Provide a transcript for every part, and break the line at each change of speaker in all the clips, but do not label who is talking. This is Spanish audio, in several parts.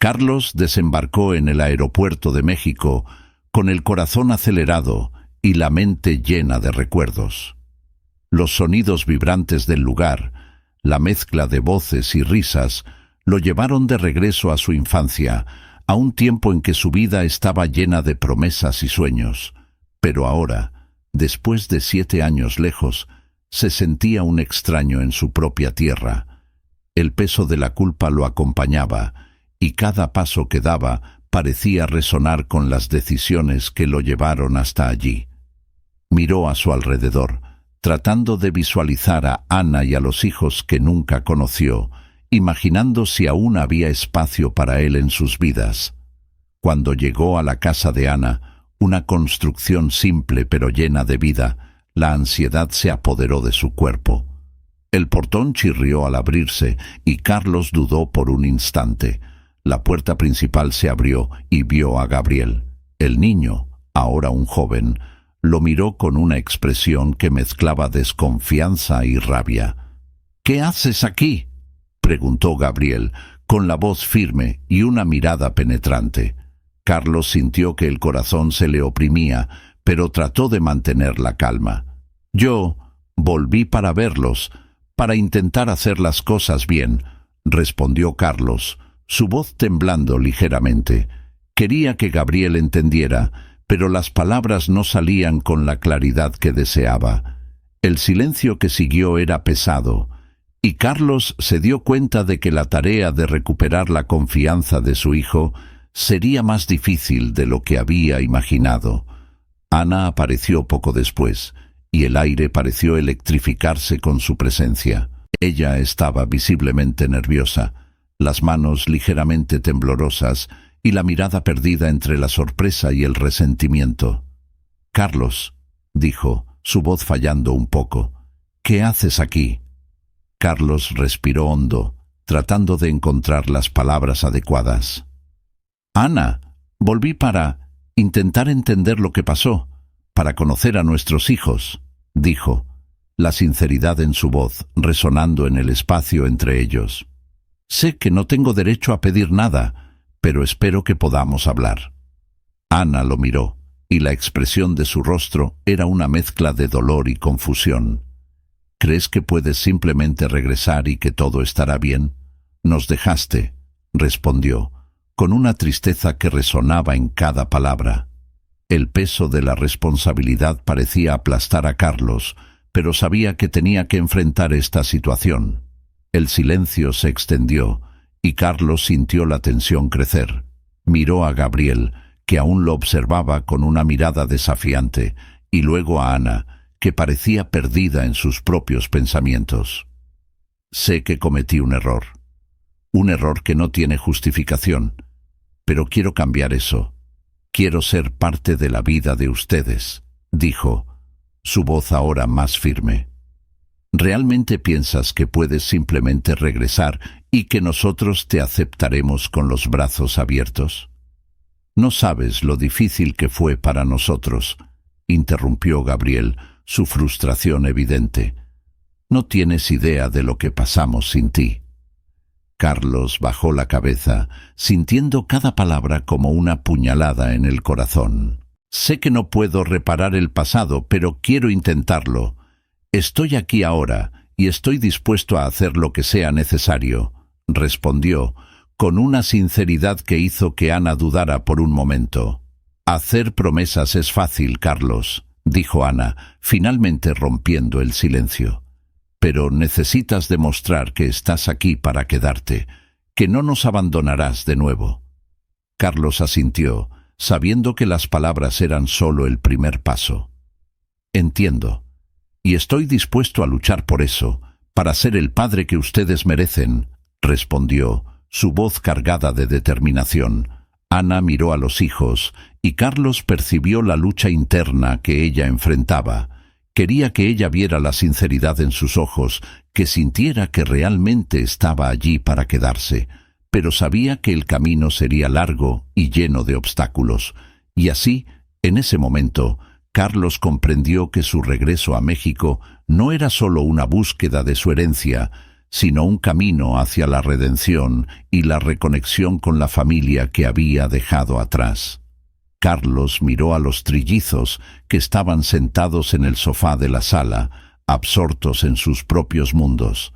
Carlos desembarcó en el aeropuerto de México con el corazón acelerado y la mente llena de recuerdos. Los sonidos vibrantes del lugar, la mezcla de voces y risas, lo llevaron de regreso a su infancia, a un tiempo en que su vida estaba llena de promesas y sueños. Pero ahora, después de 7 años lejos, se sentía un extraño en su propia tierra. El peso de la culpa lo acompañaba, y cada paso que daba parecía resonar con las decisiones que lo llevaron hasta allí. Miró a su alrededor, tratando de visualizar a Ana y a los hijos que nunca conoció, imaginando si aún había espacio para él en sus vidas. Cuando llegó a la casa de Ana, una construcción simple pero llena de vida, la ansiedad se apoderó de su cuerpo. El portón chirrió al abrirse y Carlos dudó por un instante. La puerta principal se abrió y vio a Gabriel. El niño, ahora un joven, lo miró con una expresión que mezclaba desconfianza y rabia. «¿Qué haces aquí?», preguntó Gabriel, con la voz firme y una mirada penetrante. Carlos sintió que el corazón se le oprimía, pero trató de mantener la calma. «Yo volví para verlos, para intentar hacer las cosas bien», respondió Carlos, su voz temblando ligeramente. Quería que Gabriel entendiera, pero las palabras no salían con la claridad que deseaba. El silencio que siguió era pesado, y Carlos se dio cuenta de que la tarea de recuperar la confianza de su hijo sería más difícil de lo que había imaginado. Ana apareció poco después, y el aire pareció electrificarse con su presencia. Ella estaba visiblemente nerviosa, las manos ligeramente temblorosas y la mirada perdida entre la sorpresa y el resentimiento. «Carlos», dijo, su voz fallando un poco, «¿qué haces aquí?». Carlos respiró hondo, tratando de encontrar las palabras adecuadas. «Ana, volví para intentar entender lo que pasó, para conocer a nuestros hijos», dijo, la sinceridad en su voz resonando en el espacio entre ellos. «Sé que no tengo derecho a pedir nada, pero espero que podamos hablar». Ana lo miró, y la expresión de su rostro era una mezcla de dolor y confusión. «¿Crees que puedes simplemente regresar y que todo estará bien? Nos dejaste», respondió, con una tristeza que resonaba en cada palabra. El peso de la responsabilidad parecía aplastar a Carlos, pero sabía que tenía que enfrentar esta situación. El silencio se extendió, y Carlos sintió la tensión crecer. Miró a Gabriel, que aún lo observaba con una mirada desafiante, y luego a Ana, que parecía perdida en sus propios pensamientos. «Sé que cometí un error que no tiene justificación, pero quiero cambiar eso. Quiero ser parte de la vida de ustedes», dijo, su voz ahora más firme. «¿Realmente piensas que puedes simplemente regresar y que nosotros te aceptaremos con los brazos abiertos?» «No sabes lo difícil que fue para nosotros», interrumpió Gabriel, su frustración evidente. «No tienes idea de lo que pasamos sin ti». Carlos bajó la cabeza, sintiendo cada palabra como una puñalada en el corazón. «Sé que no puedo reparar el pasado, pero quiero intentarlo. Estoy aquí ahora y estoy dispuesto a hacer lo que sea necesario», respondió, con una sinceridad que hizo que Ana dudara por un momento. «Hacer promesas es fácil, Carlos», dijo Ana, finalmente rompiendo el silencio. «Pero necesitas demostrar que estás aquí para quedarte, que no nos abandonarás de nuevo». Carlos asintió, sabiendo que las palabras eran solo el primer paso. «Entiendo, y estoy dispuesto a luchar por eso, para ser el padre que ustedes merecen», respondió, su voz cargada de determinación. Ana miró a los hijos, y Carlos percibió la lucha interna que ella enfrentaba. Quería que ella viera la sinceridad en sus ojos, que sintiera que realmente estaba allí para quedarse, pero sabía que el camino sería largo y lleno de obstáculos. Y así, en ese momento, Carlos comprendió que su regreso a México no era solo una búsqueda de su herencia, sino un camino hacia la redención y la reconexión con la familia que había dejado atrás. Carlos miró a los trillizos que estaban sentados en el sofá de la sala, absortos en sus propios mundos.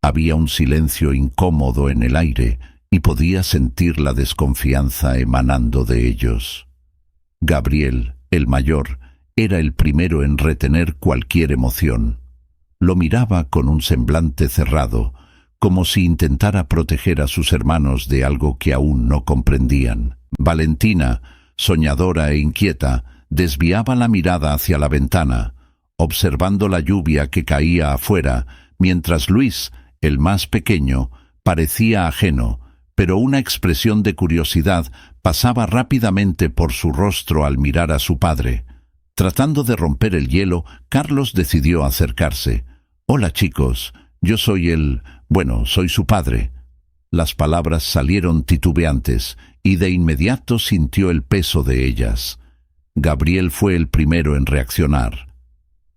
Había un silencio incómodo en el aire y podía sentir la desconfianza emanando de ellos. Gabriel, el mayor, era el primero en retener cualquier emoción. Lo miraba con un semblante cerrado, como si intentara proteger a sus hermanos de algo que aún no comprendían. Valentina, soñadora e inquieta, desviaba la mirada hacia la ventana, observando la lluvia que caía afuera, mientras Luis, el más pequeño, parecía ajeno, pero una expresión de curiosidad pasaba rápidamente por su rostro al mirar a su padre. Tratando de romper el hielo, Carlos decidió acercarse. «Hola, chicos, yo soy soy su padre». Las palabras salieron titubeantes y de inmediato sintió el peso de ellas. Gabriel fue el primero en reaccionar.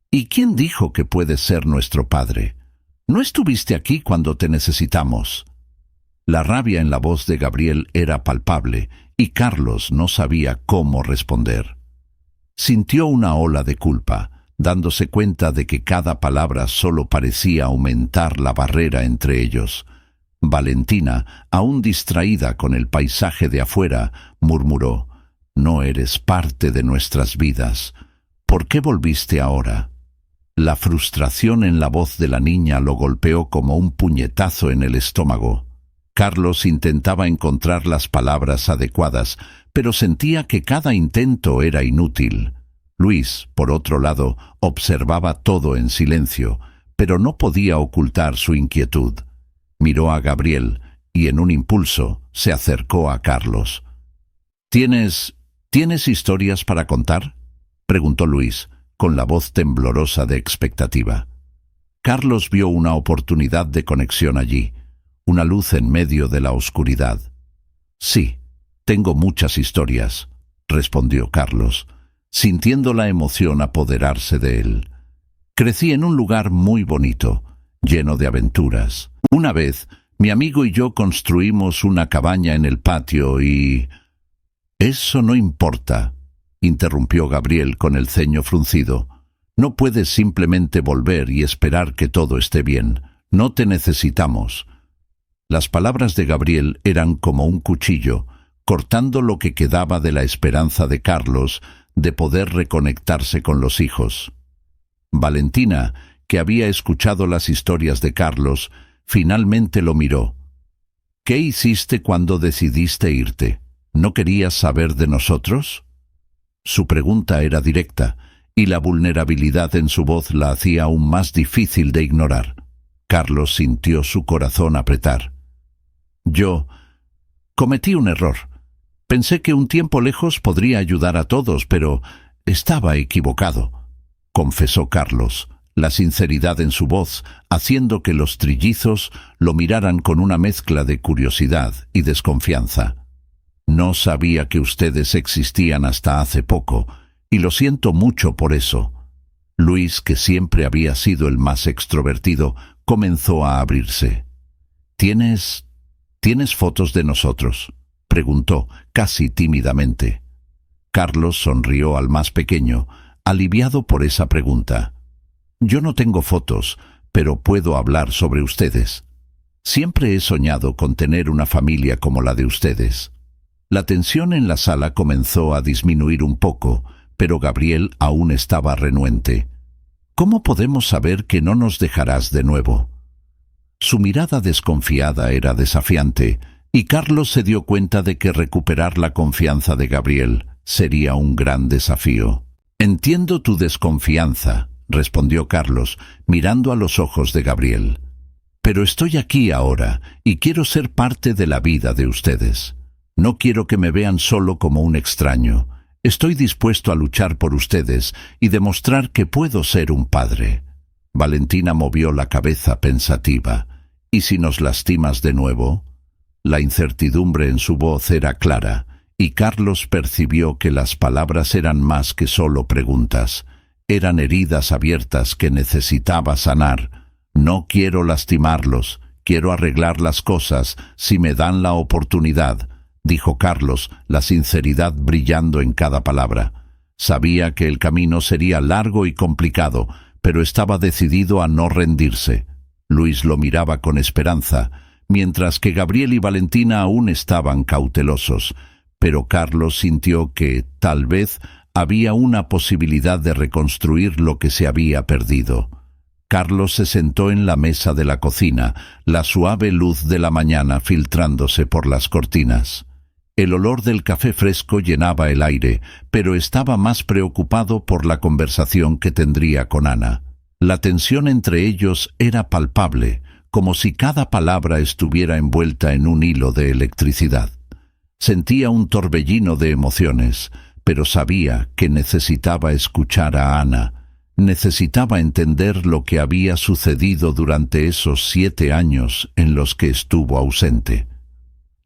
«¿Y quién dijo que puedes ser nuestro padre? ¿No estuviste aquí cuando te necesitamos?» La rabia en la voz de Gabriel era palpable y Carlos no sabía cómo responder. Sintió una ola de culpa, dándose cuenta de que cada palabra solo parecía aumentar la barrera entre ellos. Valentina, aún distraída con el paisaje de afuera, murmuró: «No eres parte de nuestras vidas. ¿Por qué volviste ahora?» La frustración en la voz de la niña lo golpeó como un puñetazo en el estómago. Carlos intentaba encontrar las palabras adecuadas, pero sentía que cada intento era inútil. Luis, por otro lado, observaba todo en silencio, pero no podía ocultar su inquietud. Miró a Gabriel y, en un impulso, se acercó a Carlos. ¿Tienes historias para contar?», preguntó Luis, con la voz temblorosa de expectativa. Carlos vio una oportunidad de conexión allí, una luz en medio de la oscuridad. «Sí, tengo muchas historias», respondió Carlos, sintiendo la emoción apoderarse de él. «Crecí en un lugar muy bonito, lleno de aventuras. Una vez, mi amigo y yo construimos una cabaña en el patio y...» «Eso no importa», interrumpió Gabriel con el ceño fruncido. «No puedes simplemente volver y esperar que todo esté bien. No te necesitamos». Las palabras de Gabriel eran como un cuchillo, cortando lo que quedaba de la esperanza de Carlos de poder reconectarse con los hijos. Valentina, que había escuchado las historias de Carlos, finalmente lo miró. «¿Qué hiciste cuando decidiste irte? ¿No querías saber de nosotros?». Su pregunta era directa, y la vulnerabilidad en su voz la hacía aún más difícil de ignorar. Carlos sintió su corazón apretar. «Yo cometí un error. Pensé que un tiempo lejos podría ayudar a todos, pero estaba equivocado», confesó Carlos, la sinceridad en su voz haciendo que los trillizos lo miraran con una mezcla de curiosidad y desconfianza. «No sabía que ustedes existían hasta hace poco, y lo siento mucho por eso». Luis, que siempre había sido el más extrovertido, comenzó a abrirse. ¿Tienes fotos de nosotros?», preguntó, casi tímidamente. Carlos sonrió al más pequeño, aliviado por esa pregunta. «Yo no tengo fotos, pero puedo hablar sobre ustedes. Siempre he soñado con tener una familia como la de ustedes». La tensión en la sala comenzó a disminuir un poco, pero Gabriel aún estaba renuente. «¿Cómo podemos saber que no nos dejarás de nuevo?». Su mirada desconfiada era desafiante, y Carlos se dio cuenta de que recuperar la confianza de Gabriel sería un gran desafío. «Entiendo tu desconfianza», respondió Carlos, mirando a los ojos de Gabriel. «Pero estoy aquí ahora y quiero ser parte de la vida de ustedes. No quiero que me vean solo como un extraño. Estoy dispuesto a luchar por ustedes y demostrar que puedo ser un padre». Valentina movió la cabeza pensativa. «¿Y si nos lastimas de nuevo?». La incertidumbre en su voz era clara, y Carlos percibió que las palabras eran más que solo preguntas. Eran heridas abiertas que necesitaba sanar. «No quiero lastimarlos», Quiero arreglar las cosas si me dan la oportunidad, dijo Carlos, la sinceridad brillando en cada palabra. Sabía que el camino sería largo y complicado, pero estaba decidido a no rendirse. Luis lo miraba con esperanza, mientras que Gabriel y Valentina aún estaban cautelosos, pero Carlos sintió que, tal vez, había una posibilidad de reconstruir lo que se había perdido. Carlos se sentó en la mesa de la cocina, la suave luz de la mañana filtrándose por las cortinas. El olor del café fresco llenaba el aire, pero estaba más preocupado por la conversación que tendría con Ana. La tensión entre ellos era palpable, como si cada palabra estuviera envuelta en un hilo de electricidad. Sentía un torbellino de emociones, pero sabía que necesitaba escuchar a Ana. Necesitaba entender lo que había sucedido durante esos 7 años en los que estuvo ausente.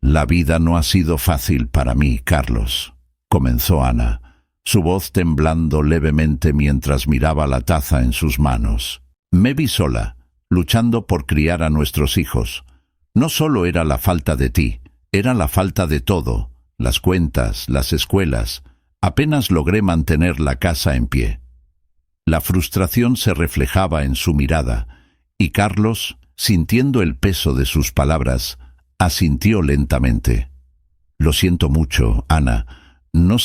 «La vida no ha sido fácil para mí, Carlos», comenzó Ana, su voz temblando levemente mientras miraba la taza en sus manos. «Me vi sola, luchando por criar a nuestros hijos. No solo era la falta de ti, era la falta de todo, las cuentas, las escuelas. Apenas logré mantener la casa en pie». La frustración se reflejaba en su mirada, y Carlos, sintiendo el peso de sus palabras, asintió lentamente. «Lo siento mucho, Ana. No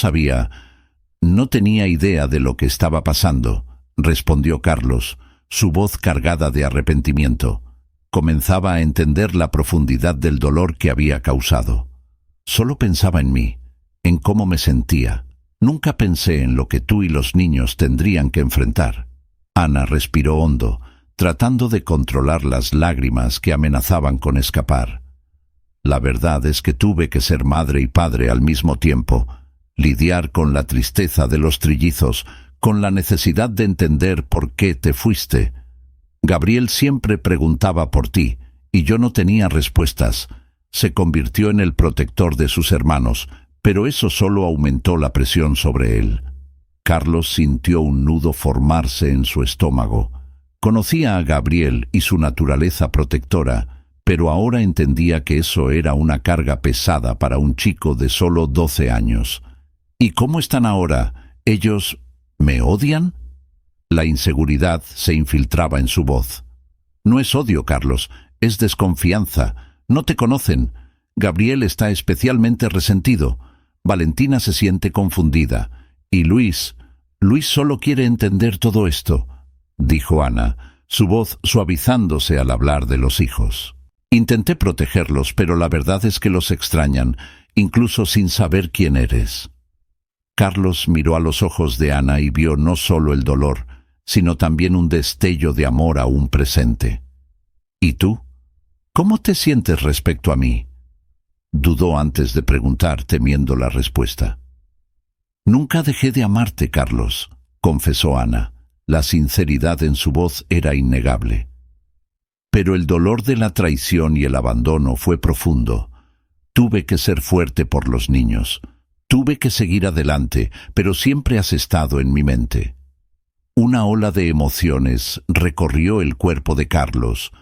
tenía idea de lo que estaba pasando», respondió Carlos, su voz cargada de arrepentimiento. Comenzaba a entender la profundidad del dolor que había causado. «Solo pensaba en mí, en cómo me sentía. Nunca pensé en lo que tú y los niños tendrían que enfrentar». Ana respiró hondo, tratando de controlar las lágrimas que amenazaban con escapar. «La verdad es que tuve que ser madre y padre al mismo tiempo, lidiar con la tristeza de los trillizos, con la necesidad de entender por qué te fuiste. Gabriel siempre preguntaba por ti, y yo no tenía respuestas. Se convirtió en el protector de sus hermanos, pero eso solo aumentó la presión sobre él». Carlos sintió un nudo formarse en su estómago. Conocía a Gabriel y su naturaleza protectora, pero ahora entendía que eso era una carga pesada para un chico de solo 12 años. «¿Y cómo están ahora? ¿Ellos me odian?». La inseguridad se infiltraba en su voz. «No es odio, Carlos, es desconfianza. No te conocen. Gabriel está especialmente resentido. Valentina se siente confundida. Y Luis solo quiere entender todo esto», dijo Ana, su voz suavizándose al hablar de los hijos. «Intenté protegerlos, pero la verdad es que los extrañan, incluso sin saber quién eres». Carlos miró a los ojos de Ana y vio no solo el dolor, sino también un destello de amor aún presente. «¿Y tú? ¿Cómo te sientes respecto a mí?». Dudó antes de preguntar, temiendo la respuesta. «Nunca dejé de amarte, Carlos», confesó Ana. La sinceridad en su voz era innegable. «Pero el dolor de la traición y el abandono fue profundo. Tuve que ser fuerte por los niños. Tuve que seguir adelante, pero siempre has estado en mi mente». Una ola de emociones recorrió el cuerpo de Carlos.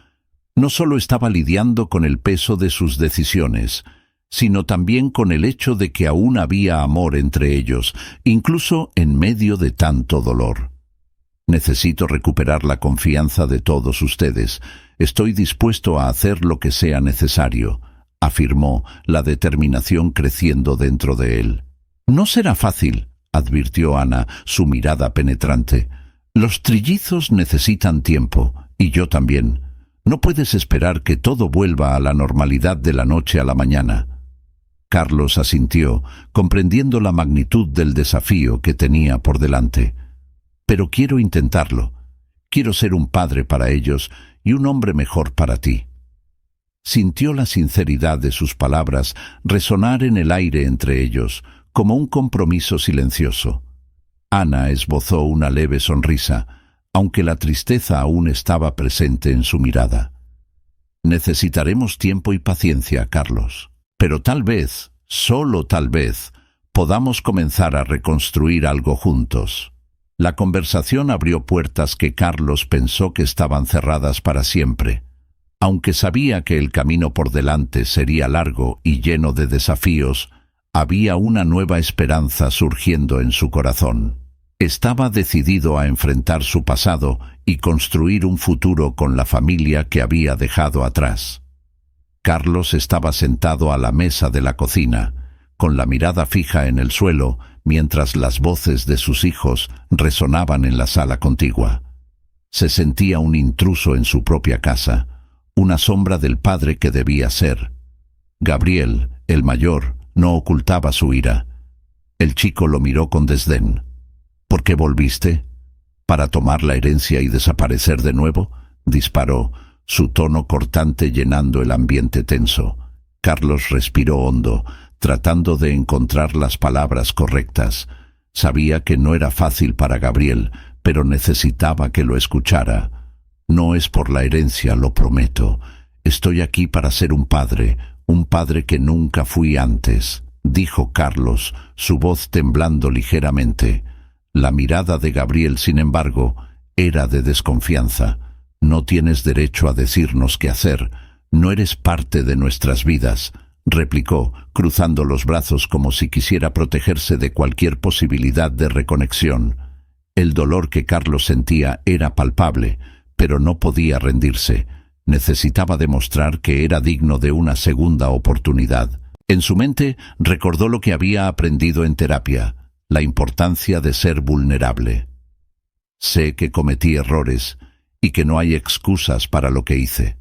No solo estaba lidiando con el peso de sus decisiones, sino también con el hecho de que aún había amor entre ellos, incluso en medio de tanto dolor. «Necesito recuperar la confianza de todos ustedes. Estoy dispuesto a hacer lo que sea necesario», afirmó, la determinación creciendo dentro de él. «No será fácil», advirtió Ana, su mirada penetrante. «Los trillizos necesitan tiempo, y yo también. No puedes esperar que todo vuelva a la normalidad de la noche a la mañana». Carlos asintió, comprendiendo la magnitud del desafío que tenía por delante. «Pero quiero intentarlo. Quiero ser un padre para ellos y un hombre mejor para ti». Sintió la sinceridad de sus palabras resonar en el aire entre ellos, como un compromiso silencioso. Ana esbozó una leve sonrisa, aunque la tristeza aún estaba presente en su mirada. «Necesitaremos tiempo y paciencia, Carlos. Pero tal vez, solo tal vez, podamos comenzar a reconstruir algo juntos». La conversación abrió puertas que Carlos pensó que estaban cerradas para siempre. Aunque sabía que el camino por delante sería largo y lleno de desafíos, había una nueva esperanza surgiendo en su corazón. Estaba decidido a enfrentar su pasado y construir un futuro con la familia que había dejado atrás. Carlos estaba sentado a la mesa de la cocina, con la mirada fija en el suelo, mientras las voces de sus hijos resonaban en la sala contigua. Se sentía un intruso en su propia casa, una sombra del padre que debía ser. Gabriel, el mayor, no ocultaba su ira. El chico lo miró con desdén. ¿Por qué volviste? ¿Para tomar la herencia y desaparecer de nuevo? Disparó, su tono cortante llenando el ambiente tenso. Carlos respiró hondo, tratando de encontrar las palabras correctas. Sabía que no era fácil para Gabriel, pero necesitaba que lo escuchara. No es por la herencia, lo prometo. Estoy aquí para ser un padre que nunca fui antes, dijo Carlos, su voz temblando ligeramente. La mirada de Gabriel, sin embargo, era de desconfianza. No tienes derecho a decirnos qué hacer. No eres parte de nuestras vidas, replicó, cruzando los brazos como si quisiera protegerse de cualquier posibilidad de reconexión. El dolor que Carlos sentía era palpable, pero no podía rendirse. Necesitaba demostrar que era digno de una segunda oportunidad. En su mente recordó lo que había aprendido en terapia, la importancia de ser vulnerable. Sé que cometí errores y que no hay excusas para lo que hice,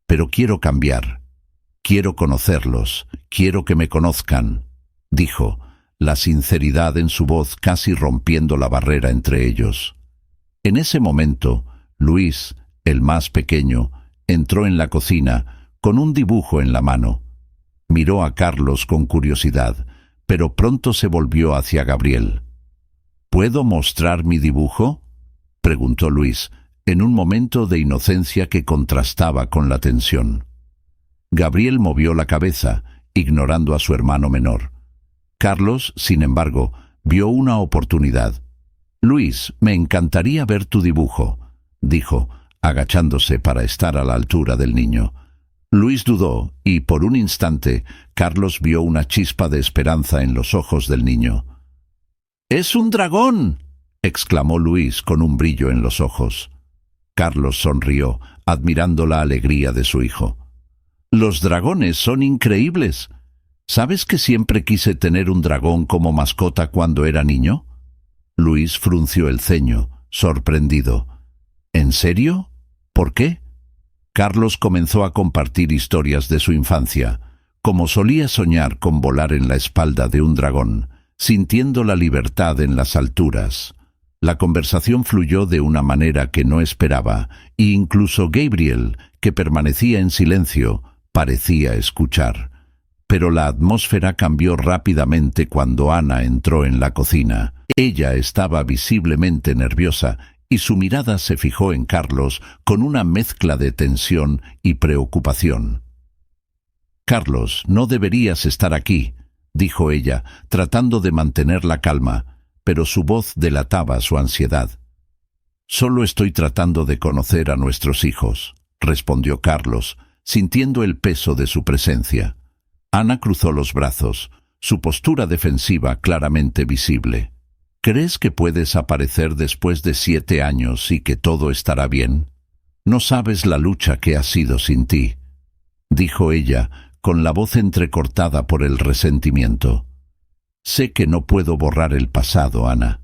pero quiero cambiar. Quiero conocerlos, quiero que me conozcan, dijo, la sinceridad en su voz casi rompiendo la barrera entre ellos. En ese momento, Luis, el más pequeño, entró en la cocina con un dibujo en la mano. Miró a Carlos con curiosidad, pero pronto se volvió hacia Gabriel. ¿Puedo mostrar mi dibujo?, preguntó Luis, en un momento de inocencia que contrastaba con la tensión. Gabriel movió la cabeza, ignorando a su hermano menor. Carlos, sin embargo, vio una oportunidad. «Luis, me encantaría ver tu dibujo», dijo, agachándose para estar a la altura del niño. Luis dudó y, por un instante, Carlos vio una chispa de esperanza en los ojos del niño. «¡Es un dragón!», exclamó Luis con un brillo en los ojos. Carlos sonrió, admirando la alegría de su hijo. «Los dragones son increíbles. ¿Sabes que siempre quise tener un dragón como mascota cuando era niño?». Luis frunció el ceño, sorprendido. «¿En serio? ¿Por qué?». Carlos comenzó a compartir historias de su infancia, como solía soñar con volar en la espalda de un dragón, sintiendo la libertad en las alturas. La conversación fluyó de una manera que no esperaba, e incluso Gabriel, que permanecía en silencio, parecía escuchar. Pero la atmósfera cambió rápidamente cuando Ana entró en la cocina. Ella estaba visiblemente nerviosa y su mirada se fijó en Carlos con una mezcla de tensión y preocupación. «Carlos, no deberías estar aquí», dijo ella, tratando de mantener la calma, pero su voz delataba su ansiedad. «Solo estoy tratando de conocer a nuestros hijos», respondió Carlos, sintiendo el peso de su presencia. Ana cruzó los brazos, su postura defensiva claramente visible. «¿Crees que puedes aparecer después de 7 años y que todo estará bien? No sabes la lucha que ha sido sin ti», dijo ella, con la voz entrecortada por el resentimiento. «Sé que no puedo borrar el pasado, Ana.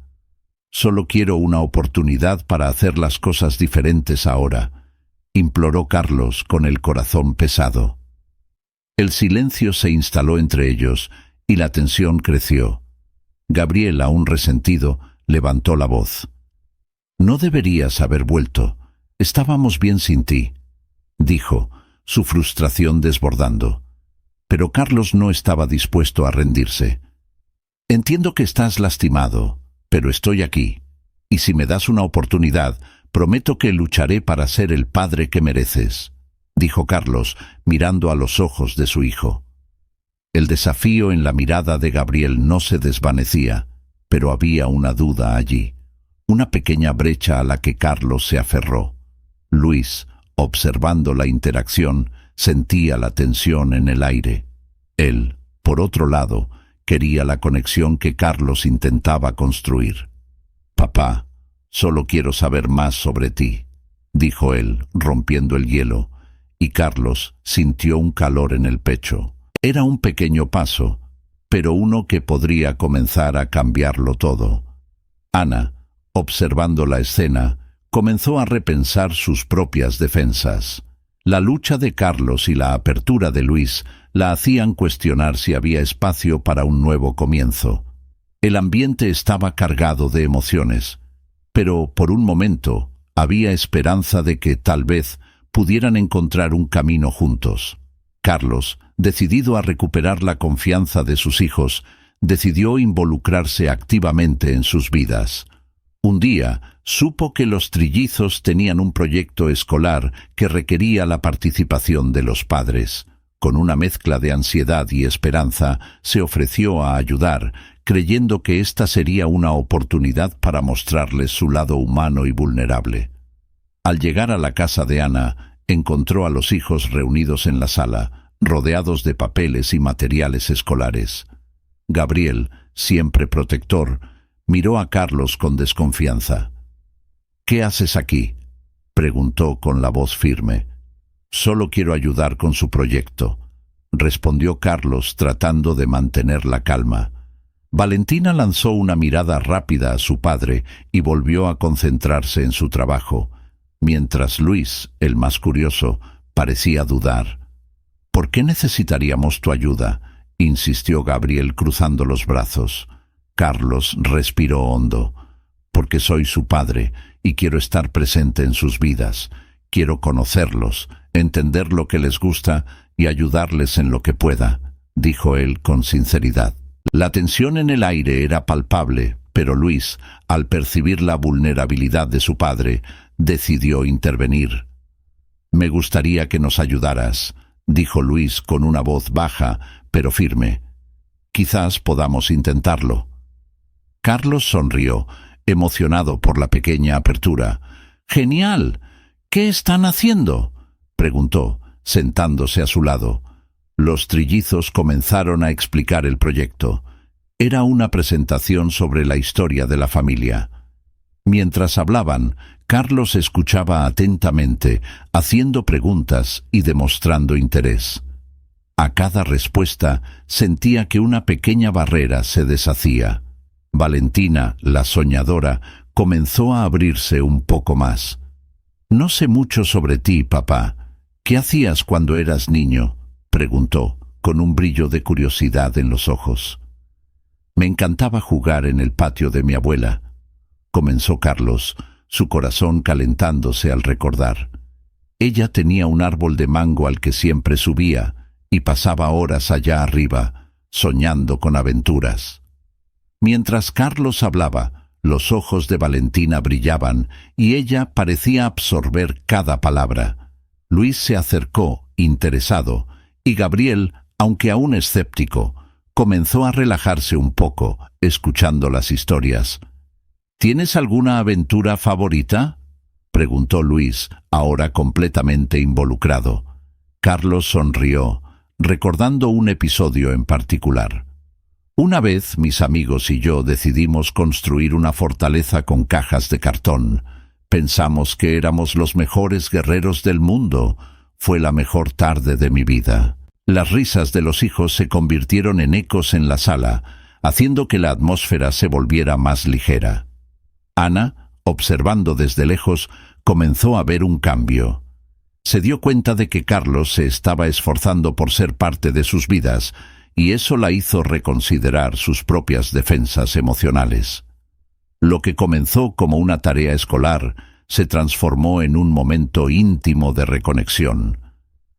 Solo quiero una oportunidad para hacer las cosas diferentes ahora», imploró Carlos con el corazón pesado. El silencio se instaló entre ellos y la tensión creció. Gabriel, aún resentido, levantó la voz. «No deberías haber vuelto. Estábamos bien sin ti», dijo, su frustración desbordando. Pero Carlos no estaba dispuesto a rendirse. «Entiendo que estás lastimado, pero estoy aquí, y si me das una oportunidad, prometo que lucharé para ser el padre que mereces», dijo Carlos, mirando a los ojos de su hijo. El desafío en la mirada de Gabriel no se desvanecía, pero había una duda allí, una pequeña brecha a la que Carlos se aferró. «Luis, observando la interacción, sentía la tensión en el aire. Él, por otro lado, quería la conexión que Carlos intentaba construir. «Papá, solo quiero saber más sobre ti», dijo él, rompiendo el hielo, y Carlos sintió un calor en el pecho. Era un pequeño paso, pero uno que podría comenzar a cambiarlo todo. Ana, observando la escena, comenzó a repensar sus propias defensas. La lucha de Carlos y la apertura de Luis la hacían cuestionar si había espacio para un nuevo comienzo. El ambiente estaba cargado de emociones, pero por un momento había esperanza de que tal vez pudieran encontrar un camino juntos. Carlos, decidido a recuperar la confianza de sus hijos, decidió involucrarse activamente en sus vidas. Un día supo que los trillizos tenían un proyecto escolar que requería la participación de los padres. Con una mezcla de ansiedad y esperanza, se ofreció a ayudar, creyendo que esta sería una oportunidad para mostrarles su lado humano y vulnerable. Al llegar a la casa de Ana, encontró a los hijos reunidos en la sala, rodeados de papeles y materiales escolares. Gabriel, siempre protector, miró a Carlos con desconfianza. «¿Qué haces aquí?», preguntó con la voz firme. «Solo quiero ayudar con su proyecto», respondió Carlos tratando de mantener la calma. Valentina lanzó una mirada rápida a su padre y volvió a concentrarse en su trabajo, mientras Luis, el más curioso, parecía dudar. «¿Por qué necesitaríamos tu ayuda?», insistió Gabriel cruzando los brazos. Carlos respiró hondo. «Porque soy su padre y quiero estar presente en sus vidas. Quiero conocerlos, entender lo que les gusta y ayudarles en lo que pueda», dijo él con sinceridad. La tensión en el aire era palpable, pero Luis, al percibir la vulnerabilidad de su padre, decidió intervenir. «Me gustaría que nos ayudaras», dijo Luis con una voz baja, pero firme. «Quizás podamos intentarlo». Carlos sonrió, emocionado por la pequeña apertura. «¡Genial! ¿Qué están haciendo?», preguntó, sentándose a su lado. Los trillizos comenzaron a explicar el proyecto. Era una presentación sobre la historia de la familia. Mientras hablaban, Carlos escuchaba atentamente, haciendo preguntas y demostrando interés. A cada respuesta sentía que una pequeña barrera se deshacía. Valentina, la soñadora, comenzó a abrirse un poco más. «No sé mucho sobre ti, papá. ¿Qué hacías cuando eras niño?», preguntó, con un brillo de curiosidad en los ojos. «Me encantaba jugar en el patio de mi abuela», comenzó Carlos, su corazón calentándose al recordar. «Ella tenía un árbol de mango al que siempre subía y pasaba horas allá arriba, soñando con aventuras». Mientras Carlos hablaba, los ojos de Valentina brillaban y ella parecía absorber cada palabra. Luis se acercó, interesado, y Gabriel, aunque aún escéptico, comenzó a relajarse un poco, escuchando las historias. «¿Tienes alguna aventura favorita?», preguntó Luis, ahora completamente involucrado. Carlos sonrió, recordando un episodio en particular. «Una vez mis amigos y yo decidimos construir una fortaleza con cajas de cartón. Pensamos que éramos los mejores guerreros del mundo. Fue la mejor tarde de mi vida». Las risas de los hijos se convirtieron en ecos en la sala, haciendo que la atmósfera se volviera más ligera. Ana, observando desde lejos, comenzó a ver un cambio. Se dio cuenta de que Carlos se estaba esforzando por ser parte de sus vidas, y eso la hizo reconsiderar sus propias defensas emocionales. Lo que comenzó como una tarea escolar se transformó en un momento íntimo de reconexión.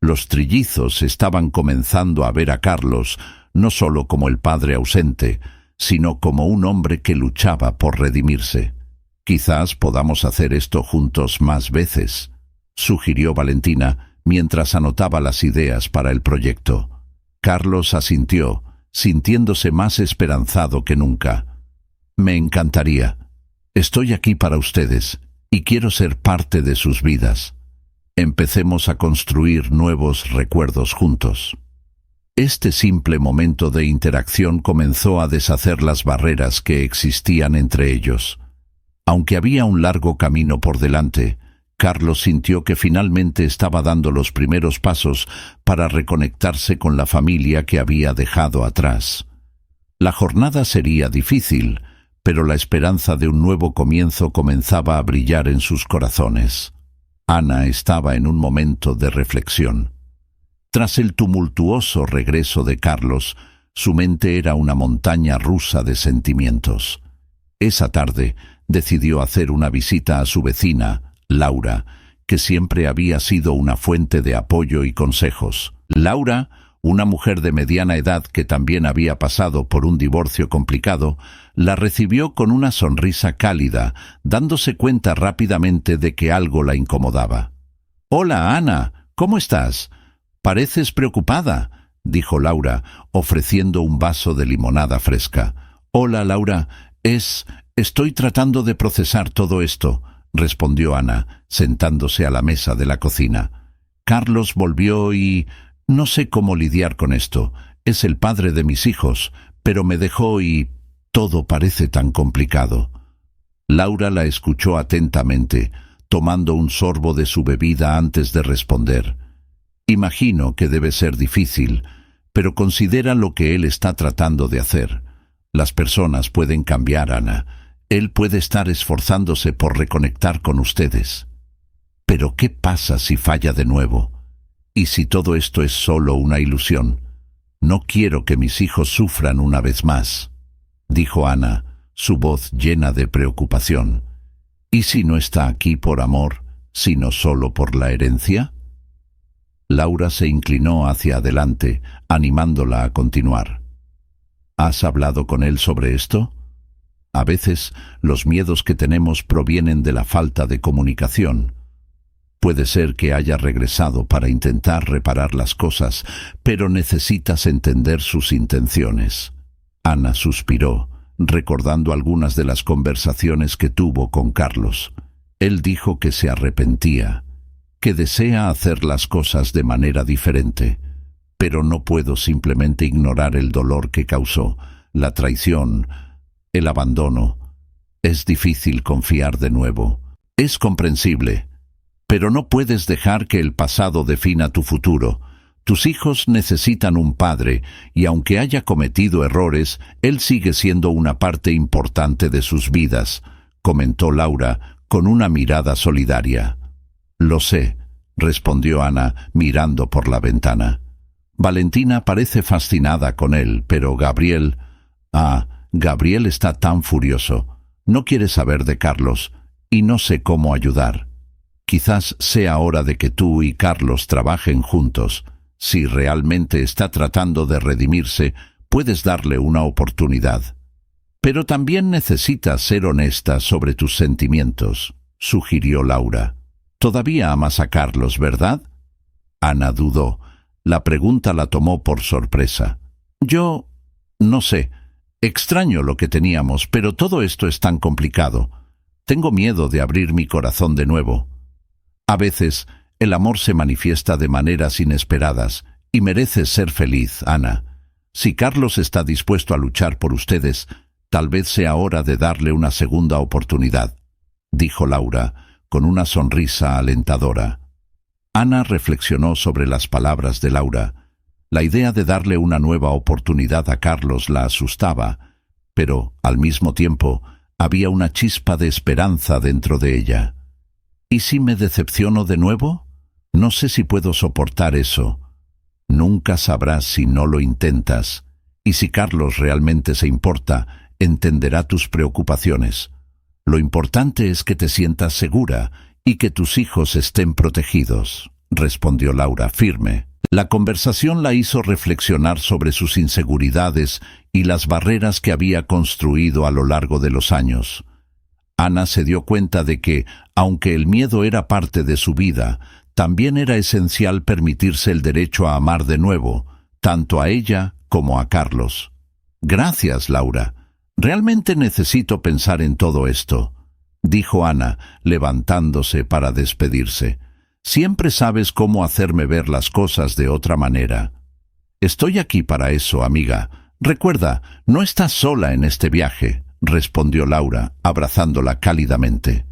Los trillizos estaban comenzando a ver a Carlos no solo como el padre ausente, sino como un hombre que luchaba por redimirse. «Quizás podamos hacer esto juntos más veces», sugirió Valentina mientras anotaba las ideas para el proyecto. Carlos asintió, sintiéndose más esperanzado que nunca. «Me encantaría. Estoy aquí para ustedes y quiero ser parte de sus vidas». Empecemos a construir nuevos recuerdos juntos. Este simple momento de interacción comenzó a deshacer las barreras que existían entre ellos. Aunque había un largo camino por delante, Carlos sintió que finalmente estaba dando los primeros pasos para reconectarse con la familia que había dejado atrás. La jornada sería difícil, pero la esperanza de un nuevo comienzo comenzaba a brillar en sus corazones. Ana estaba en un momento de reflexión. Tras el tumultuoso regreso de Carlos, su mente era una montaña rusa de sentimientos. Esa tarde decidió hacer una visita a su vecina, Laura, que siempre había sido una fuente de apoyo y consejos. Laura, una mujer de mediana edad que también había pasado por un divorcio complicado, la recibió con una sonrisa cálida, dándose cuenta rápidamente de que algo la incomodaba. «Hola, Ana, ¿cómo estás? Pareces preocupada», dijo Laura, ofreciendo un vaso de limonada fresca. «Hola, Laura, estoy tratando de procesar todo esto», respondió Ana, sentándose a la mesa de la cocina. «Carlos volvió y no sé cómo lidiar con esto. Es el padre de mis hijos, pero me dejó y todo parece tan complicado». Laura la escuchó atentamente, tomando un sorbo de su bebida antes de responder. «Imagino que debe ser difícil, pero considera lo que él está tratando de hacer. Las personas pueden cambiar, Ana. Él puede estar esforzándose por reconectar con ustedes. Pero ¿qué pasa si falla de nuevo? ¿Y si todo esto es solo una ilusión? No quiero que mis hijos sufran una vez más», dijo Ana, su voz llena de preocupación. «¿Y si no está aquí por amor, sino solo por la herencia?» Laura se inclinó hacia adelante, animándola a continuar. «¿Has hablado con él sobre esto? A veces los miedos que tenemos provienen de la falta de comunicación. Puede ser que haya regresado para intentar reparar las cosas, pero necesitas entender sus intenciones». Ana suspiró, recordando algunas de las conversaciones que tuvo con Carlos. Él dijo que se arrepentía, que desea hacer las cosas de manera diferente, pero no puedo simplemente ignorar el dolor que causó, la traición, el abandono. Es difícil confiar de nuevo. Es comprensible, pero no puedes dejar que el pasado defina tu futuro. Tus hijos necesitan un padre, y aunque haya cometido errores, él sigue siendo una parte importante de sus vidas, comentó Laura con una mirada solidaria. «Lo sé», respondió Ana, mirando por la ventana. «Valentina parece fascinada con él, pero Gabriel... Gabriel está tan furioso. No quiere saber de Carlos, y no sé cómo ayudar. Quizás sea hora de que tú y Carlos trabajen juntos. Si realmente está tratando de redimirse, puedes darle una oportunidad. Pero también necesitas ser honesta sobre tus sentimientos», sugirió Laura. «Todavía amas a Carlos, ¿verdad?» Ana dudó. La pregunta la tomó por sorpresa. «Yo... no sé. Extraño lo que teníamos, pero todo esto es tan complicado. Tengo miedo de abrir mi corazón de nuevo. A veces, el amor se manifiesta de maneras inesperadas, y mereces ser feliz, Ana. Si Carlos está dispuesto a luchar por ustedes, tal vez sea hora de darle una segunda oportunidad», dijo Laura, con una sonrisa alentadora. Ana reflexionó sobre las palabras de Laura. La idea de darle una nueva oportunidad a Carlos la asustaba, pero, al mismo tiempo, había una chispa de esperanza dentro de ella. «¿Y si me decepciono de nuevo? No sé si puedo soportar eso. Nunca sabrás si no lo intentas, y si Carlos realmente se importa, entenderá tus preocupaciones. Lo importante es que te sientas segura y que tus hijos estén protegidos», respondió Laura firme. La conversación la hizo reflexionar sobre sus inseguridades y las barreras que había construido a lo largo de los años. Ana se dio cuenta de que, aunque el miedo era parte de su vida, también era esencial permitirse el derecho a amar de nuevo, tanto a ella como a Carlos. «Gracias, Laura. Realmente necesito pensar en todo esto», dijo Ana, levantándose para despedirse. Siempre sabes cómo hacerme ver las cosas de otra manera. Estoy aquí para eso, amiga. Recuerda, no estás sola en este viaje, respondió Laura, abrazándola cálidamente.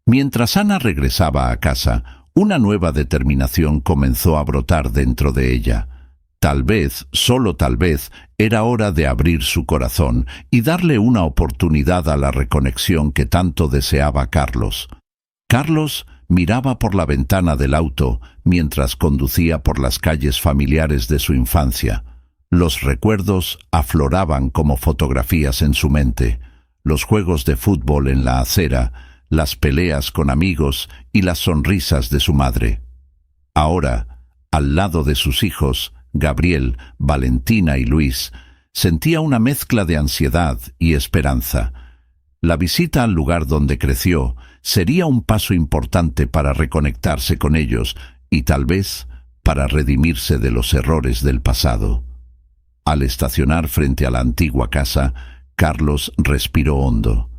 Mientras Ana regresaba a casa, una nueva determinación comenzó a brotar dentro de ella. Tal vez, solo tal vez, era hora de abrir su corazón y darle una oportunidad a la reconexión que tanto deseaba Carlos. Carlos miraba por la ventana del auto mientras conducía por las calles familiares de su infancia. Los recuerdos afloraban como fotografías en su mente. Los juegos de fútbol en la acera, las peleas con amigos y las sonrisas de su madre. Ahora, al lado de sus hijos, Gabriel, Valentina y Luis, sentía una mezcla de ansiedad y esperanza. La visita al lugar donde creció sería un paso importante para reconectarse con ellos y tal vez para redimirse de los errores del pasado. Al estacionar frente a la antigua casa, Carlos respiró hondo.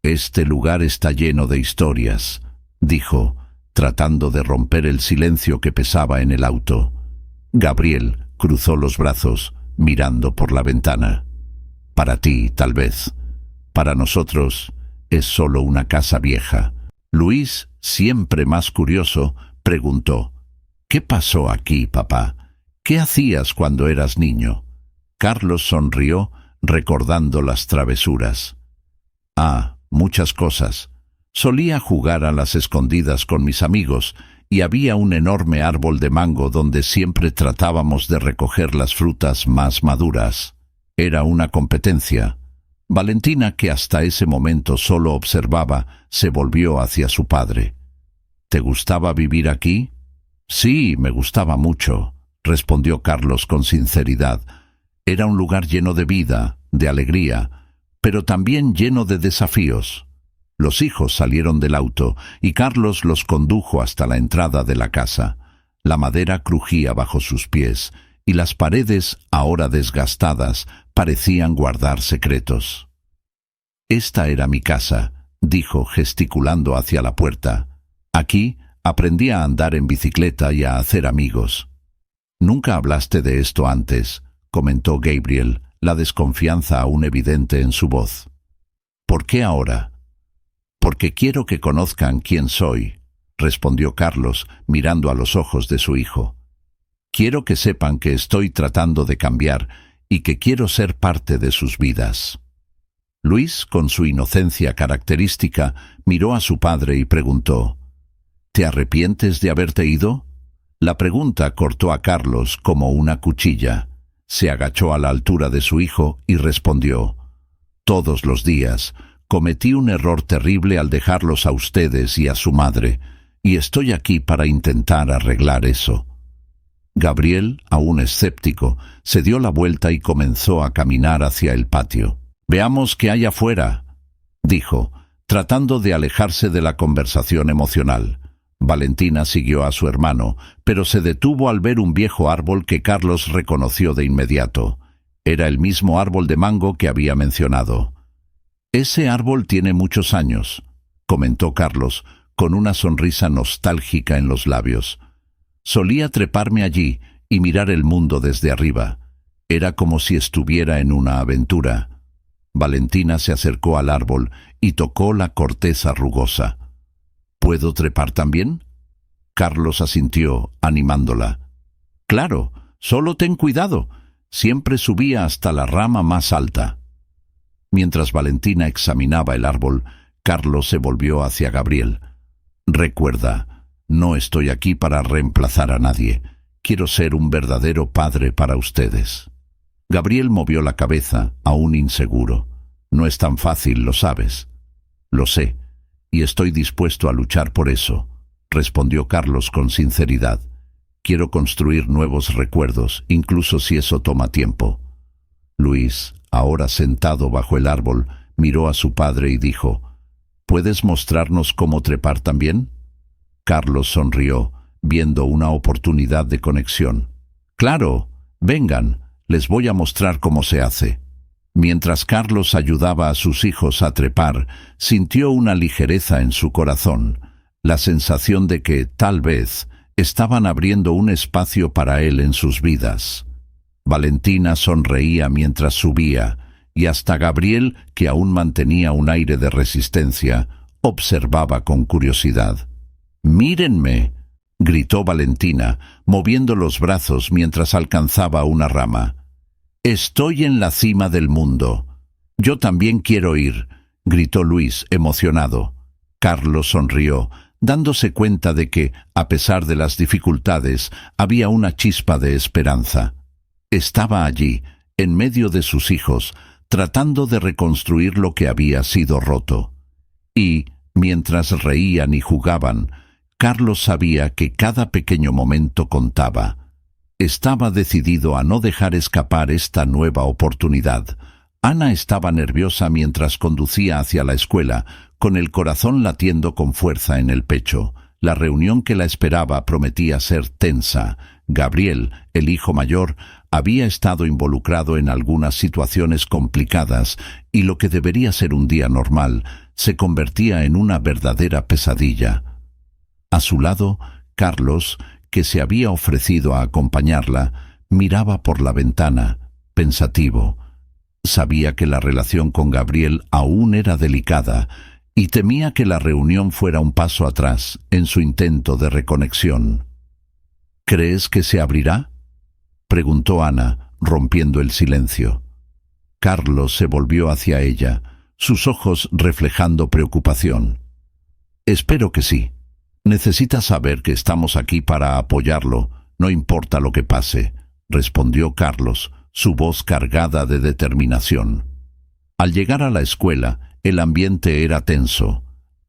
«Este lugar está lleno de historias», dijo, tratando de romper el silencio que pesaba en el auto. Gabriel cruzó los brazos, mirando por la ventana. «Para ti, tal vez. Para nosotros, es solo una casa vieja». Luis, siempre más curioso, preguntó: «¿Qué pasó aquí, papá? ¿Qué hacías cuando eras niño?» Carlos sonrió, recordando las travesuras. Muchas cosas. Solía jugar a las escondidas con mis amigos y había un enorme árbol de mango donde siempre tratábamos de recoger las frutas más maduras. Era una competencia. Valentina, que hasta ese momento solo observaba, se volvió hacia su padre. «¿Te gustaba vivir aquí?» «Sí, me gustaba mucho», respondió Carlos con sinceridad. Era un lugar lleno de vida, de alegría, pero también lleno de desafíos. Los hijos salieron del auto y Carlos los condujo hasta la entrada de la casa. La madera crujía bajo sus pies y las paredes, ahora desgastadas, parecían guardar secretos. «Esta era mi casa», dijo gesticulando hacia la puerta. «Aquí aprendí a andar en bicicleta y a hacer amigos». «Nunca hablaste de esto antes», comentó Gabriel, la desconfianza aún evidente en su voz. «¿Por qué ahora?» «Porque quiero que conozcan quién soy», respondió Carlos, mirando a los ojos de su hijo. «Quiero que sepan que estoy tratando de cambiar y que quiero ser parte de sus vidas». Luis, con su inocencia característica, miró a su padre y preguntó: «¿Te arrepientes de haberte ido?» La pregunta cortó a Carlos como una cuchilla. Se agachó a la altura de su hijo y respondió: «Todos los días cometí un error terrible al dejarlos a ustedes y a su madre, y estoy aquí para intentar arreglar eso». Gabriel, aún escéptico, se dio la vuelta y comenzó a caminar hacia el patio. «Veamos qué hay afuera», dijo, tratando de alejarse de la conversación emocional. Valentina siguió a su hermano, pero se detuvo al ver un viejo árbol que Carlos reconoció de inmediato. Era el mismo árbol de mango que había mencionado. «Ese árbol tiene muchos años», comentó Carlos, con una sonrisa nostálgica en los labios. «Solía treparme allí y mirar el mundo desde arriba. Era como si estuviera en una aventura». Valentina se acercó al árbol y tocó la corteza rugosa. «¿Puedo trepar también?» Carlos asintió, animándola. «Claro, solo ten cuidado. Siempre subía hasta la rama más alta». Mientras Valentina examinaba el árbol, Carlos se volvió hacia Gabriel. «Recuerda, no estoy aquí para reemplazar a nadie. Quiero ser un verdadero padre para ustedes». Gabriel movió la cabeza, aún inseguro. «No es tan fácil, lo sabes». «Lo sé, y estoy dispuesto a luchar por eso», respondió Carlos con sinceridad. «Quiero construir nuevos recuerdos, incluso si eso toma tiempo». Luis, ahora sentado bajo el árbol, miró a su padre y dijo: «¿Puedes mostrarnos cómo trepar también?» Carlos sonrió, viendo una oportunidad de conexión. «Claro, vengan, les voy a mostrar cómo se hace». Mientras Carlos ayudaba a sus hijos a trepar, sintió una ligereza en su corazón. la sensación de que, tal vez, estaban abriendo un espacio para él en sus vidas. Valentina sonreía mientras subía, y hasta Gabriel, que aún mantenía un aire de resistencia, observaba con curiosidad. «¡Mírenme!», gritó Valentina, moviendo los brazos mientras alcanzaba una rama. «Estoy en la cima del mundo». «Yo también quiero ir», gritó Luis, emocionado. Carlos sonrió, dándose cuenta de que, a pesar de las dificultades, había una chispa de esperanza. Estaba allí, en medio de sus hijos, tratando de reconstruir lo que había sido roto. Y, mientras reían y jugaban, Carlos sabía que cada pequeño momento contaba. Estaba decidido a no dejar escapar esta nueva oportunidad. Ana estaba nerviosa mientras conducía hacia la escuela, con el corazón latiendo con fuerza en el pecho. La reunión que la esperaba prometía ser tensa. Gabriel, el hijo mayor, había estado involucrado en algunas situaciones complicadas y lo que debería ser un día normal se convertía en una verdadera pesadilla. A su lado, Carlos, que se había ofrecido a acompañarla, miraba por la ventana, pensativo. Sabía que la relación con Gabriel aún era delicada y temía que la reunión fuera un paso atrás en su intento de reconexión. «¿Crees que se abrirá?», preguntó Ana, rompiendo el silencio. Carlos se volvió hacia ella, sus ojos reflejando preocupación. «Espero que sí. Necesita saber que estamos aquí para apoyarlo, no importa lo que pase», respondió Carlos, su voz cargada de determinación. Al llegar a la escuela, el ambiente era tenso.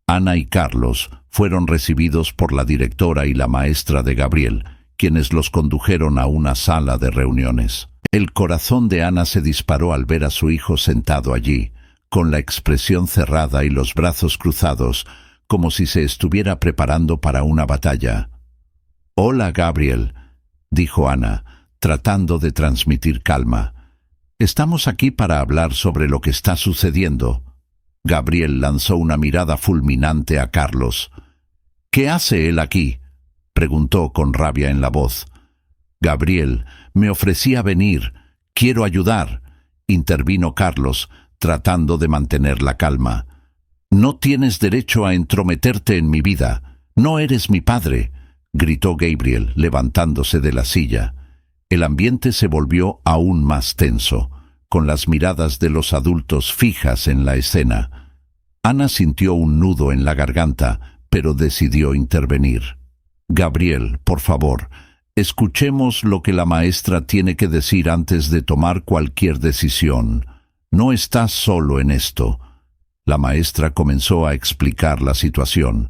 Ana y Carlos fueron recibidos por la directora y la maestra de Gabriel, quienes los condujeron a una sala de reuniones. El corazón de Ana se disparó al ver a su hijo sentado allí, con la expresión cerrada y los brazos cruzados, como si se estuviera preparando para una batalla. «Hola, Gabriel», dijo Ana, tratando de transmitir calma. «Estamos aquí para hablar sobre lo que está sucediendo». Gabriel lanzó una mirada fulminante a Carlos. «¿Qué hace él aquí?», preguntó con rabia en la voz. «Gabriel, me ofrecía venir. Quiero ayudar», intervino Carlos, tratando de mantener la calma. «No tienes derecho a entrometerte en mi vida. No eres mi padre», gritó Gabriel, levantándose de la silla. El ambiente se volvió aún más tenso, con las miradas de los adultos fijas en la escena. Ana sintió un nudo en la garganta, pero decidió intervenir. «Gabriel, por favor, escuchemos lo que la maestra tiene que decir antes de tomar cualquier decisión. No estás solo en esto». La maestra comenzó a explicar la situación.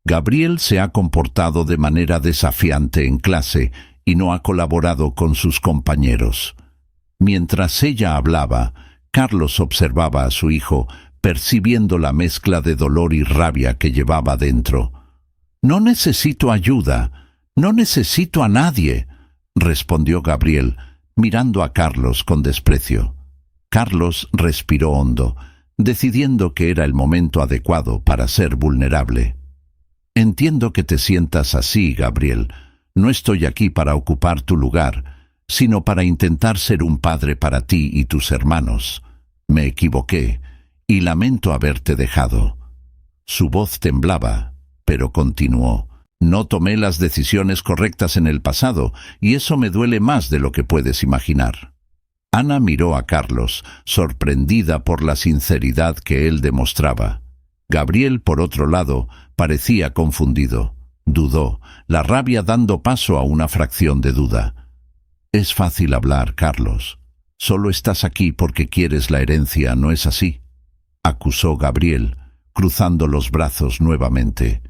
«Gabriel se ha comportado de manera desafiante en clase y no ha colaborado con sus compañeros». Mientras ella hablaba, Carlos observaba a su hijo, percibiendo la mezcla de dolor y rabia que llevaba dentro. «No necesito ayuda, no necesito a nadie», respondió Gabriel, mirando a Carlos con desprecio. Carlos respiró hondo, decidiendo que era el momento adecuado para ser vulnerable. «Entiendo que te sientas así, Gabriel. No estoy aquí para ocupar tu lugar, sino para intentar ser un padre para ti y tus hermanos. Me equivoqué, y lamento haberte dejado». Su voz temblaba, pero continuó. «No tomé las decisiones correctas en el pasado, y eso me duele más de lo que puedes imaginar». Ana miró a Carlos, sorprendida por la sinceridad que él demostraba. Gabriel, por otro lado, parecía confundido. Dudó, la rabia dando paso a una fracción de duda. «Es fácil hablar, Carlos. Solo estás aquí porque quieres la herencia, ¿no es así?», acusó Gabriel, cruzando los brazos nuevamente.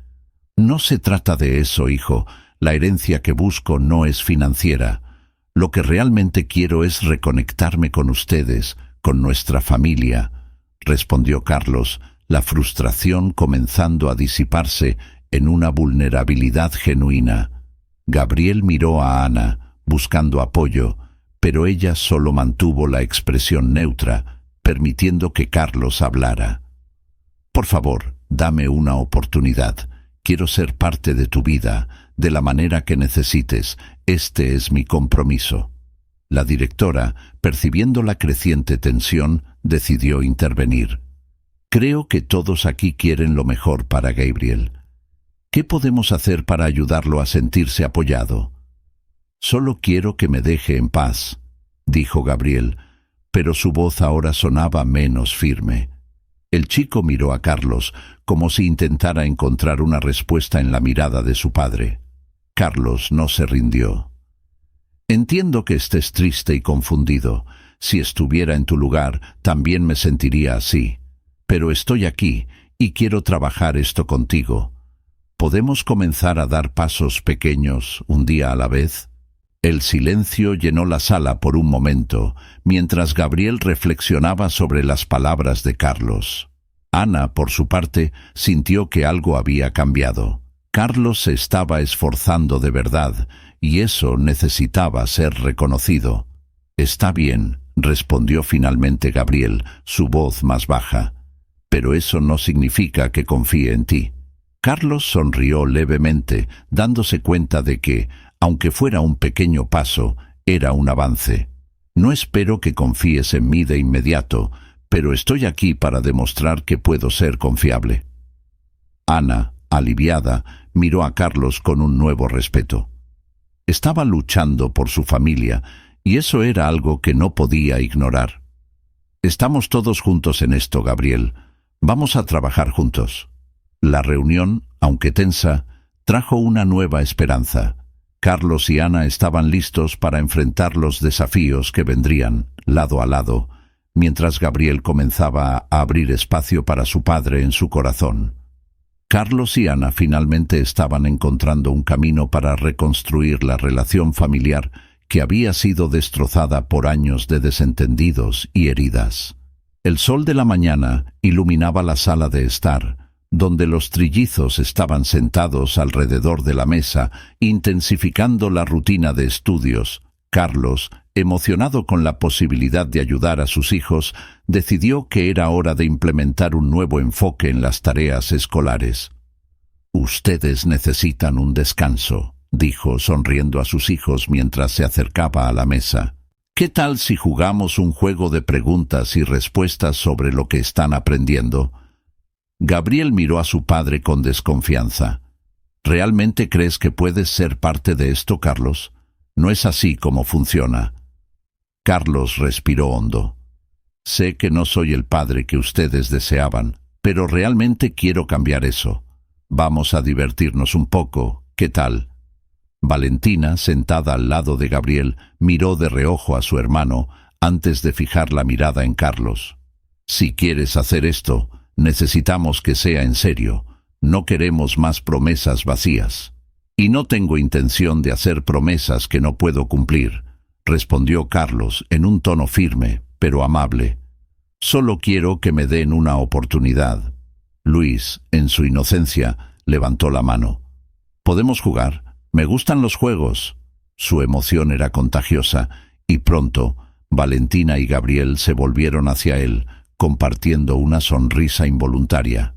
«No se trata de eso, hijo. La herencia que busco no es financiera. Lo que realmente quiero es reconectarme con ustedes, con nuestra familia», respondió Carlos, la frustración comenzando a disiparse en una vulnerabilidad genuina. Gabriel miró a Ana, buscando apoyo, pero ella solo mantuvo la expresión neutra, permitiendo que Carlos hablara. «Por favor, dame una oportunidad. quiero ser parte de tu vida, de la manera que necesites. Este es mi compromiso. La directora, percibiendo la creciente tensión, decidió intervenir. Creo que todos aquí quieren lo mejor para Gabriel. ¿Qué podemos hacer para ayudarlo a sentirse apoyado? Solo quiero que me deje en paz, dijo Gabriel, pero su voz ahora sonaba menos firme. El chico miró a Carlos como si intentara encontrar una respuesta en la mirada de su padre. Carlos no se rindió. Entiendo que estés triste y confundido. Si estuviera en tu lugar, también me sentiría así. Pero estoy aquí y quiero trabajar esto contigo. ¿Podemos comenzar a dar pasos pequeños, un día a la vez? El silencio llenó la sala por un momento, mientras Gabriel reflexionaba sobre las palabras de Carlos. Ana, por su parte, sintió que algo había cambiado. Carlos se estaba esforzando de verdad, y eso necesitaba ser reconocido. «Está bien», respondió finalmente Gabriel, su voz más baja. «Pero eso no significa que confíe en ti». Carlos sonrió levemente, dándose cuenta de que, aunque fuera un pequeño paso, era un avance. «No espero que confíes en mí de inmediato, pero estoy aquí para demostrar que puedo ser confiable». Ana, aliviada, miró a Carlos con un nuevo respeto. Estaba luchando por su familia, y eso era algo que no podía ignorar. «Estamos todos juntos en esto, Gabriel. Vamos a trabajar juntos». La reunión, aunque tensa, trajo una nueva esperanza. Carlos y Ana estaban listos para enfrentar los desafíos que vendrían, lado a lado, mientras Gabriel comenzaba a abrir espacio para su padre en su corazón. Carlos y Ana finalmente estaban encontrando un camino para reconstruir la relación familiar que había sido destrozada por años de desentendidos y heridas. El sol de la mañana iluminaba la sala de estar, donde los trillizos estaban sentados alrededor de la mesa, intensificando la rutina de estudios. Carlos, emocionado con la posibilidad de ayudar a sus hijos, decidió que era hora de implementar un nuevo enfoque en las tareas escolares. «Ustedes necesitan un descanso», dijo sonriendo a sus hijos mientras se acercaba a la mesa. «¿Qué tal si jugamos un juego de preguntas y respuestas sobre lo que están aprendiendo?» Gabriel miró a su padre con desconfianza. «¿Realmente crees que puedes ser parte de esto, Carlos? No es así como funciona». Carlos respiró hondo. «Sé que no soy el padre que ustedes deseaban, pero realmente quiero cambiar eso. Vamos a divertirnos un poco, ¿qué tal?» Valentina, sentada al lado de Gabriel, miró de reojo a su hermano antes de fijar la mirada en Carlos. «Si quieres hacer esto, necesitamos que sea en serio. No queremos más promesas vacías». «Y no tengo intención de hacer promesas que no puedo cumplir», respondió Carlos en un tono firme, pero amable. «Solo quiero que me den una oportunidad». Luis, en su inocencia, levantó la mano. «¿Podemos jugar? Me gustan los juegos». Su emoción era contagiosa, y pronto Valentina y Gabriel se volvieron hacia él, compartiendo una sonrisa involuntaria.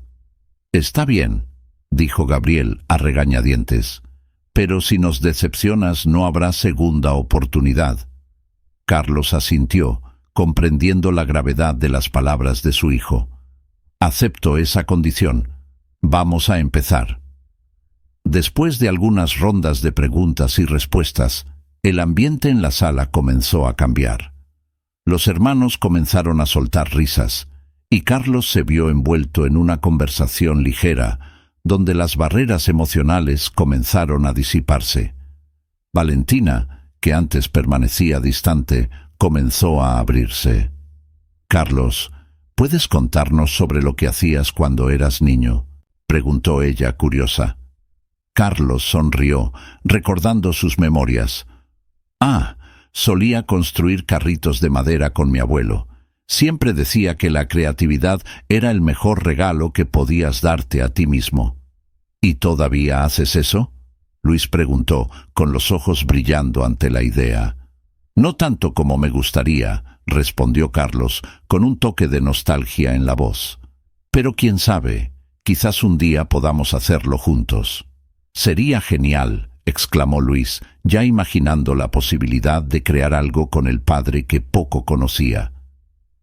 «Está bien», dijo Gabriel a regañadientes, «pero si nos decepcionas no habrá segunda oportunidad». Carlos asintió, comprendiendo la gravedad de las palabras de su hijo. «Acepto esa condición. Vamos a empezar». Después de algunas rondas de preguntas y respuestas, el ambiente en la sala comenzó a cambiar. Los hermanos comenzaron a soltar risas, y Carlos se vio envuelto en una conversación ligera, donde las barreras emocionales comenzaron a disiparse. Valentina, que antes permanecía distante, comenzó a abrirse. «Carlos, ¿puedes contarnos sobre lo que hacías cuando eras niño?», preguntó ella curiosa. Carlos sonrió, recordando sus memorias. «Ah, solía construir carritos de madera con mi abuelo. Siempre decía que la creatividad era el mejor regalo que podías darte a ti mismo». «¿Y todavía haces eso?», Luis preguntó, con los ojos brillando ante la idea. «No tanto como me gustaría», respondió Carlos, con un toque de nostalgia en la voz. «Pero quién sabe, Quizás un día podamos hacerlo juntos. Sería genial, exclamó Luis, ya imaginando la posibilidad de crear algo con el padre que poco conocía.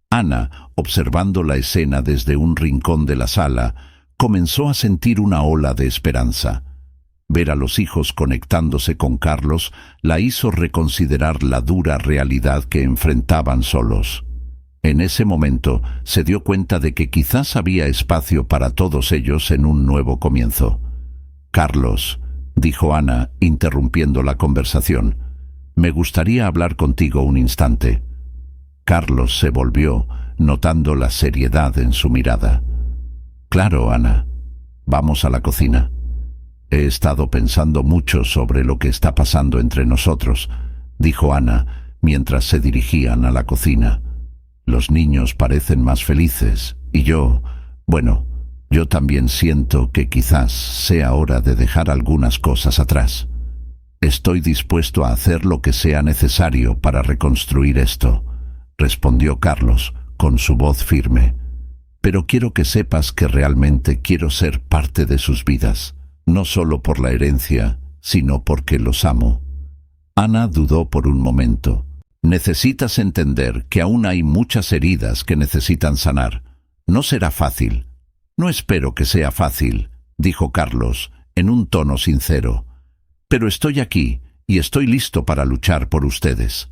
Ana, observando la escena desde un rincón de la sala, comenzó a sentir una ola de esperanza. Ver a los hijos conectándose con Carlos la hizo reconsiderar la dura realidad que enfrentaban solos. En ese momento se dio cuenta de que quizás había espacio para todos ellos en un nuevo comienzo. «Carlos», dijo Ana, interrumpiendo la conversación, «me gustaría hablar contigo un instante». Carlos se volvió, notando la seriedad en su mirada. «Claro, Ana. Vamos a la cocina. He estado pensando mucho sobre lo que está pasando entre nosotros», dijo Ana, mientras se dirigían a la cocina. «Los niños parecen más felices, y yo también siento que quizás sea hora de dejar algunas cosas atrás. Estoy dispuesto a hacer lo que sea necesario para reconstruir esto», respondió Carlos, con su voz firme. «Pero quiero que sepas que realmente quiero ser parte de sus vidas, no solo por la herencia, sino porque los amo». Ana dudó por un momento. «Necesitas entender que aún hay muchas heridas que necesitan sanar. No será fácil». «No espero que sea fácil», dijo Carlos, en un tono sincero. «Pero estoy aquí y estoy listo para luchar por ustedes».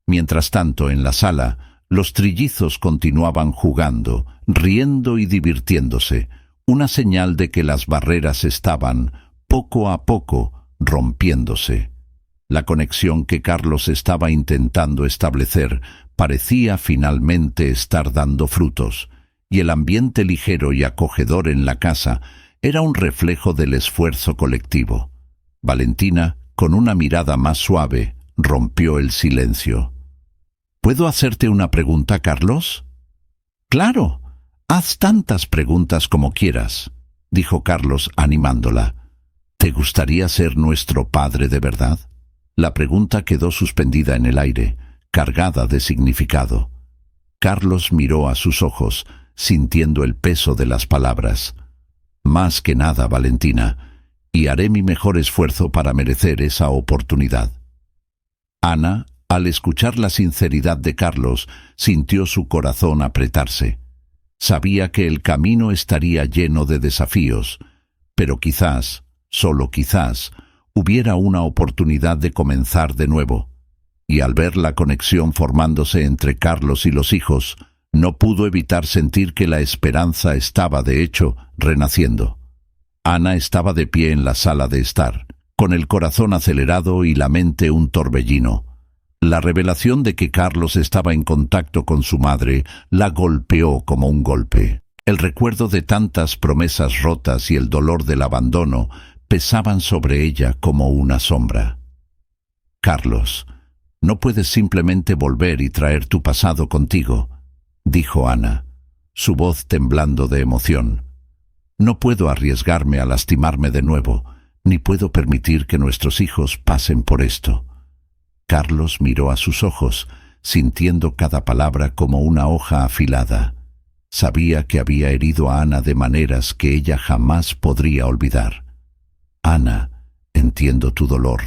Mientras tanto, en la sala, los trillizos continuaban jugando, riendo y divirtiéndose, una señal de que las barreras estaban, poco a poco, rompiéndose. La conexión que Carlos estaba intentando establecer parecía finalmente estar dando frutos, y el ambiente ligero y acogedor en la casa era un reflejo del esfuerzo colectivo. Valentina, con una mirada más suave, rompió el silencio. «¿Puedo hacerte una pregunta, Carlos?» «Claro, haz tantas preguntas como quieras», dijo Carlos animándola. «¿Te gustaría ser nuestro padre de verdad?» La pregunta quedó suspendida en el aire, cargada de significado. Carlos miró a sus ojos, sintiendo el peso de las palabras. «Más que nada, Valentina, y haré mi mejor esfuerzo para merecer esa oportunidad». Ana, al escuchar la sinceridad de Carlos, sintió su corazón apretarse. Sabía que el camino estaría lleno de desafíos, pero quizás, solo quizás, hubiera una oportunidad de comenzar de nuevo. Y al ver la conexión formándose entre Carlos y los hijos, no pudo evitar sentir que la esperanza estaba, de hecho, renaciendo. Ana estaba de pie en la sala de estar, con el corazón acelerado y la mente un torbellino. La revelación de que Carlos estaba en contacto con su madre la golpeó como un golpe. El recuerdo de tantas promesas rotas y el dolor del abandono pesaban sobre ella como una sombra. «Carlos, no puedes simplemente volver y traer tu pasado contigo», dijo Ana, su voz temblando de emoción. «No puedo arriesgarme a lastimarme de nuevo, ni puedo permitir que nuestros hijos pasen por esto». Carlos miró a sus ojos, sintiendo cada palabra como una hoja afilada. Sabía que había herido a Ana de maneras que ella jamás podría olvidar. «Ana, entiendo tu dolor,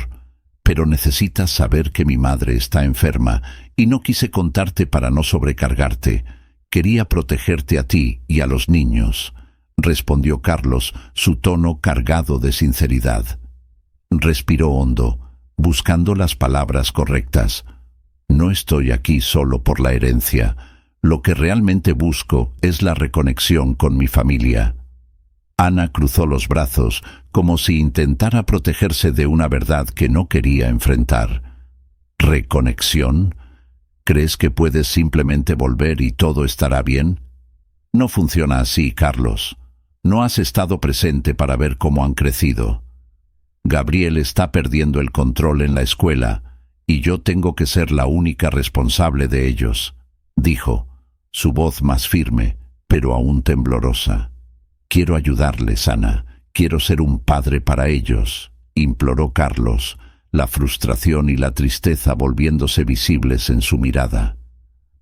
pero necesitas saber que mi madre está enferma y no quise contarte para no sobrecargarte. Quería protegerte a ti y a los niños», respondió Carlos, su tono cargado de sinceridad. Respiró hondo, buscando las palabras correctas. «No estoy aquí solo por la herencia. Lo que realmente busco es la reconexión con mi familia». Ana cruzó los brazos, como si intentara protegerse de una verdad que no quería enfrentar. «¿Reconexión? ¿Crees que puedes simplemente volver y todo estará bien?» «No funciona así, Carlos. No has estado presente para ver cómo han crecido. Gabriel está perdiendo el control en la escuela y yo tengo que ser la única responsable de ellos», dijo, su voz más firme, pero aún temblorosa. «Quiero ayudarles, Ana. Quiero ser un padre para ellos», imploró Carlos, la frustración y la tristeza volviéndose visibles en su mirada.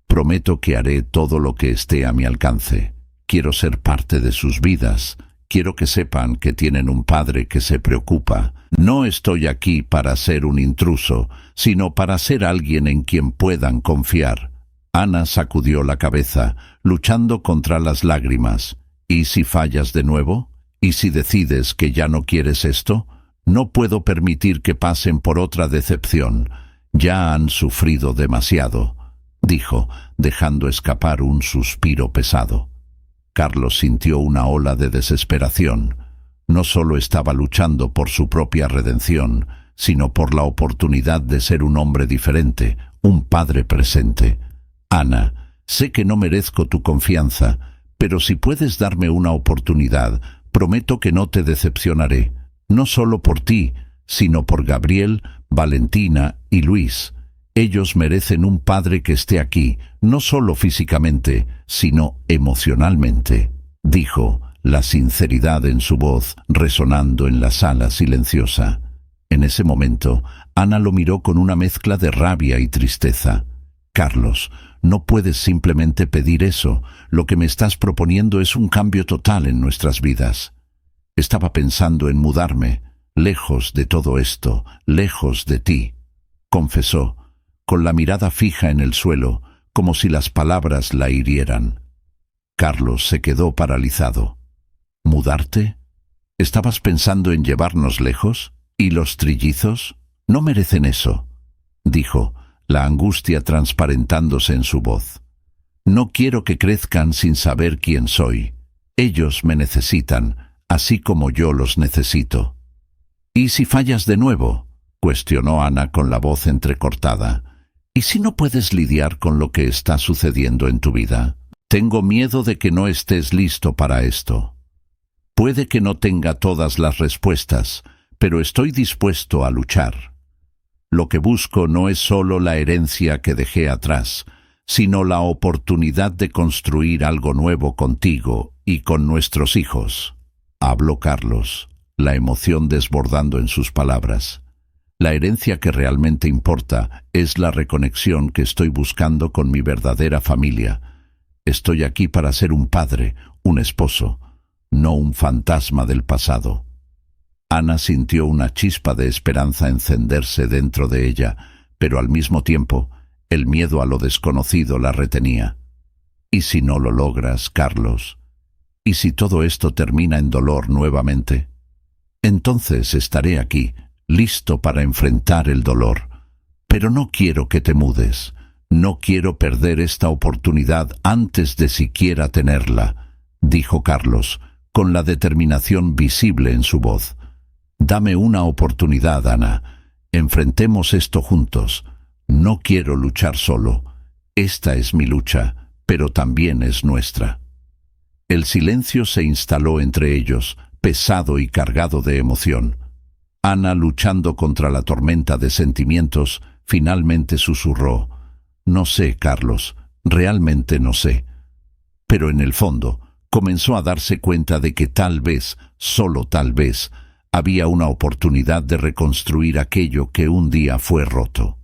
«Prometo que haré todo lo que esté a mi alcance. Quiero ser parte de sus vidas. Quiero que sepan que tienen un padre que se preocupa. No estoy aquí para ser un intruso, sino para ser alguien en quien puedan confiar. Ana sacudió la cabeza, luchando contra las lágrimas. ¿Y si fallas de nuevo? ¿Y si decides que ya no quieres esto? No puedo permitir que pasen por otra decepción. Ya han sufrido demasiado, dijo, dejando escapar un suspiro pesado. Carlos sintió una ola de desesperación. No solo estaba luchando por su propia redención, sino por la oportunidad de ser un hombre diferente, un padre presente. Ana, sé que no merezco tu confianza, pero si puedes darme una oportunidad, prometo que no te decepcionaré, no solo por ti, sino por Gabriel, Valentina y Luis. Ellos merecen un padre que esté aquí, no solo físicamente, sino emocionalmente, dijo, la sinceridad en su voz resonando en la sala silenciosa. En ese momento, Ana lo miró con una mezcla de rabia y tristeza. Carlos, no puedes simplemente pedir eso. Lo que me estás proponiendo es un cambio total en nuestras vidas. Estaba pensando en mudarme, lejos de todo esto, lejos de ti, confesó, con la mirada fija en el suelo, como si las palabras la hirieran. Carlos se quedó paralizado. ¿Mudarte? ¿Estabas pensando en llevarnos lejos? ¿Y los trillizos? No merecen eso, dijo, la angustia transparentándose en su voz. No quiero que crezcan sin saber quién soy. Ellos me necesitan, así como yo los necesito. ¿Y si fallas de nuevo? Cuestionó Ana con la voz entrecortada. ¿Y si no puedes lidiar con lo que está sucediendo en tu vida? Tengo miedo de que no estés listo para esto. Puede que no tenga todas las respuestas, pero estoy dispuesto a luchar. Lo que busco no es solo la herencia que dejé atrás, sino la oportunidad de construir algo nuevo contigo y con nuestros hijos. Habló Carlos, la emoción desbordando en sus palabras. La herencia que realmente importa es la reconexión que estoy buscando con mi verdadera familia. Estoy aquí para ser un padre, un esposo, no un fantasma del pasado. Ana sintió una chispa de esperanza encenderse dentro de ella, pero al mismo tiempo, el miedo a lo desconocido la retenía. ¿Y si no lo logras, Carlos? ¿Y si todo esto termina en dolor nuevamente? Entonces estaré aquí, listo para enfrentar el dolor. Pero no quiero que te mudes. No quiero perder esta oportunidad antes de siquiera tenerla, dijo Carlos, con la determinación visible en su voz. Dame una oportunidad, Ana. Enfrentemos esto juntos. No quiero luchar solo. Esta es mi lucha, pero también es nuestra. El silencio se instaló entre ellos, pesado y cargado de emoción. Ana, luchando contra la tormenta de sentimientos, finalmente susurró: «No sé, Carlos, realmente no sé». Pero en el fondo, comenzó a darse cuenta de que tal vez, solo tal vez, había una oportunidad de reconstruir aquello que un día fue roto.